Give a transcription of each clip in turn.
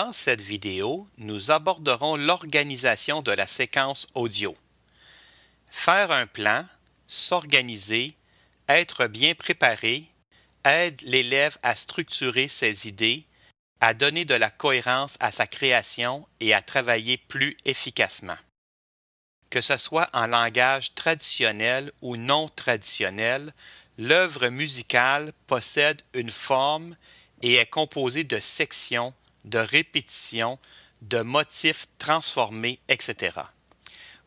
Dans cette vidéo, nous aborderons l'organisation de la séquence audio. Faire un plan, s'organiser, être bien préparé aide l'élève à structurer ses idées, à donner de la cohérence à sa création et à travailler plus efficacement. Que ce soit en langage traditionnel ou non traditionnel, l'œuvre musicale possède une forme et est composée de sections, de répétitions, de motifs transformés, etc.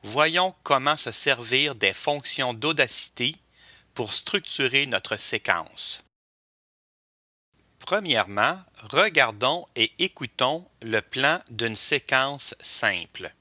Voyons comment se servir des fonctions d'Audacity pour structurer notre séquence. Premièrement, regardons et écoutons le plan d'une séquence simple.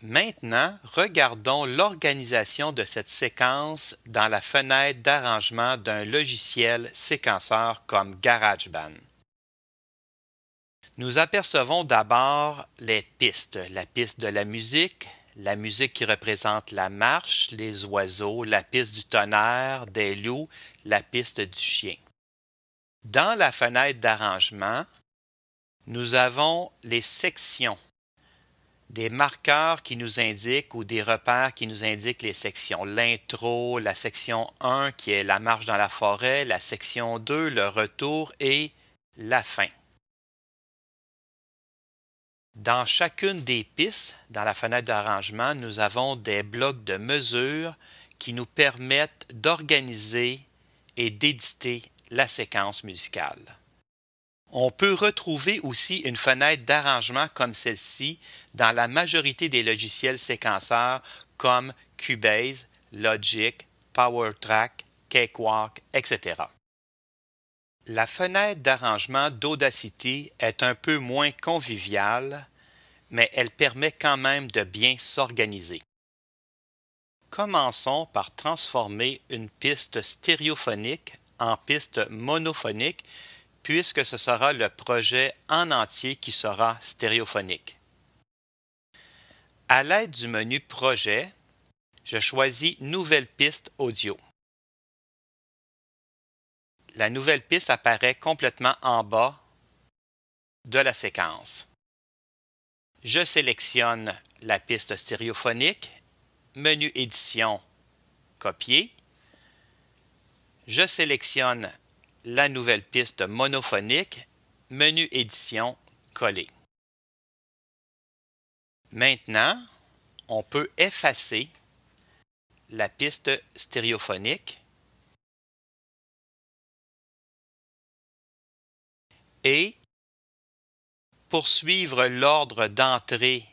Maintenant, regardons l'organisation de cette séquence dans la fenêtre d'arrangement d'un logiciel séquenceur comme GarageBand. Nous apercevons d'abord les pistes, la piste de la musique qui représente la marche, les oiseaux, la piste du tonnerre, des loups, la piste du chien. Dans la fenêtre d'arrangement, nous avons les sections, des marqueurs qui nous indiquent ou des repères qui nous indiquent les sections. L'intro, la section 1 qui est la marche dans la forêt, la section 2, le retour et la fin. Dans chacune des pistes, dans la fenêtre d'arrangement, nous avons des blocs de mesure qui nous permettent d'organiser et d'éditer la séquence musicale. On peut retrouver aussi une fenêtre d'arrangement comme celle-ci dans la majorité des logiciels séquenceurs comme Cubase, Logic, PowerTrack, Cakewalk, etc. La fenêtre d'arrangement d'Audacity est un peu moins conviviale, mais elle permet quand même de bien s'organiser. Commençons par transformer une piste stéréophonique en piste monophonique puisque ce sera le projet en entier qui sera stéréophonique. À l'aide du menu Projet, je choisis Nouvelle piste audio. La nouvelle piste apparaît complètement en bas de la séquence. Je sélectionne la piste stéréophonique, menu Édition, Copier. Je sélectionne la nouvelle piste monophonique, menu Édition, Coller. Maintenant, on peut effacer la piste stéréophonique et poursuivre l'ordre d'entrée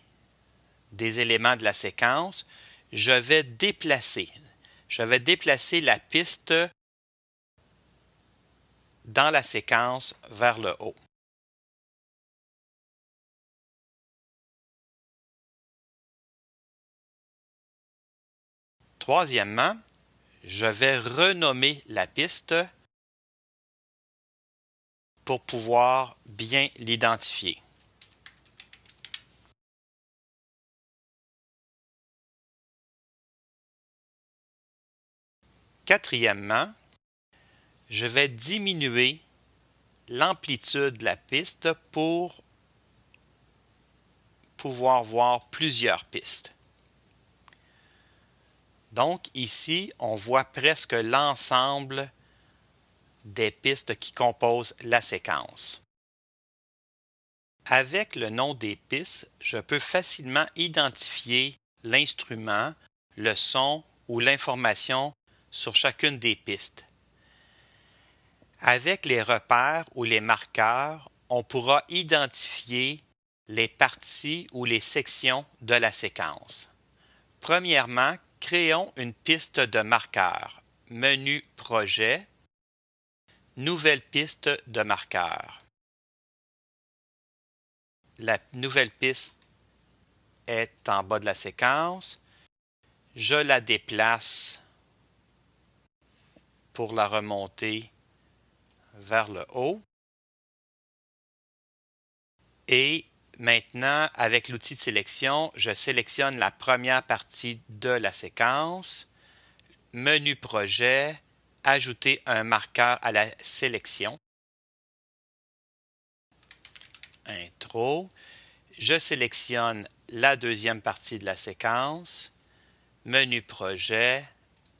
des éléments de la séquence, je vais déplacer la piste dans la séquence vers le haut. Troisièmement, je vais renommer la piste pour pouvoir bien l'identifier. Quatrièmement, je vais diminuer l'amplitude de la piste pour pouvoir voir plusieurs pistes. Donc ici, on voit presque l'ensemble des pistes qui composent la séquence. Avec le nom des pistes, je peux facilement identifier l'instrument, le son ou l'information sur chacune des pistes. Avec les repères ou les marqueurs, on pourra identifier les parties ou les sections de la séquence. Premièrement, créons une piste de marqueur. Menu Projet, Nouvelle piste de marqueur. La nouvelle piste est en bas de la séquence. Je la déplace pour la remonter vers le haut. Et maintenant, avec l'outil de sélection, je sélectionne la première partie de la séquence. Menu Projet, Ajouter un marqueur à la sélection. Intro. Je sélectionne la deuxième partie de la séquence. Menu Projet,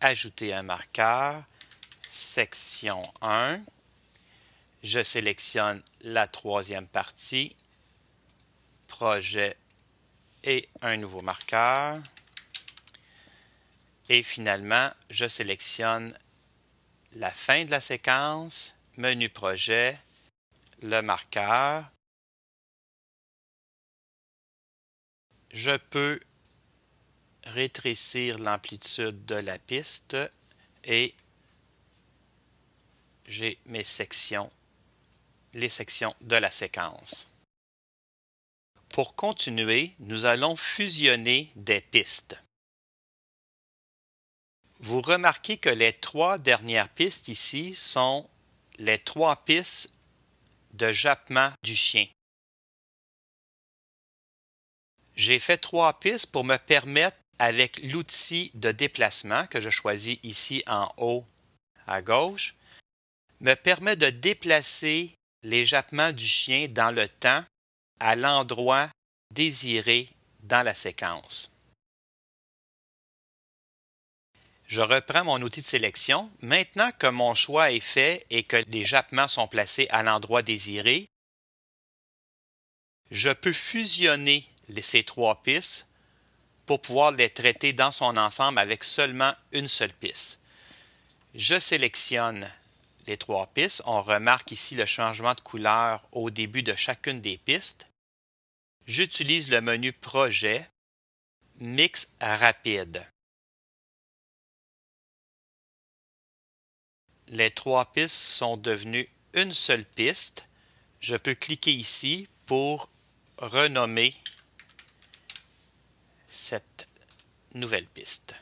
Ajouter un marqueur. Section 1. Je sélectionne la troisième partie. Projet et un nouveau marqueur. Et finalement, je sélectionne la fin de la séquence, Menu Projet, le marqueur. Je peux rétrécir l'amplitude de la piste et j'ai mes sections, les sections de la séquence. Pour continuer, nous allons fusionner des pistes. Vous remarquez que les trois dernières pistes ici sont les trois pistes de jappement du chien. J'ai fait trois pistes pour me permettre, avec l'outil de déplacement que je choisis ici en haut à gauche, me permet de déplacer les jappements du chien dans le temps à l'endroit désiré dans la séquence. Je reprends mon outil de sélection. Maintenant que mon choix est fait et que les jappements sont placés à l'endroit désiré, je peux fusionner ces trois pistes pour pouvoir les traiter dans son ensemble avec seulement une seule piste. Je sélectionne les trois pistes. On remarque ici le changement de couleur au début de chacune des pistes. J'utilise le menu Projet, Mix rapide. Les trois pistes sont devenues une seule piste. Je peux cliquer ici pour renommer cette nouvelle piste.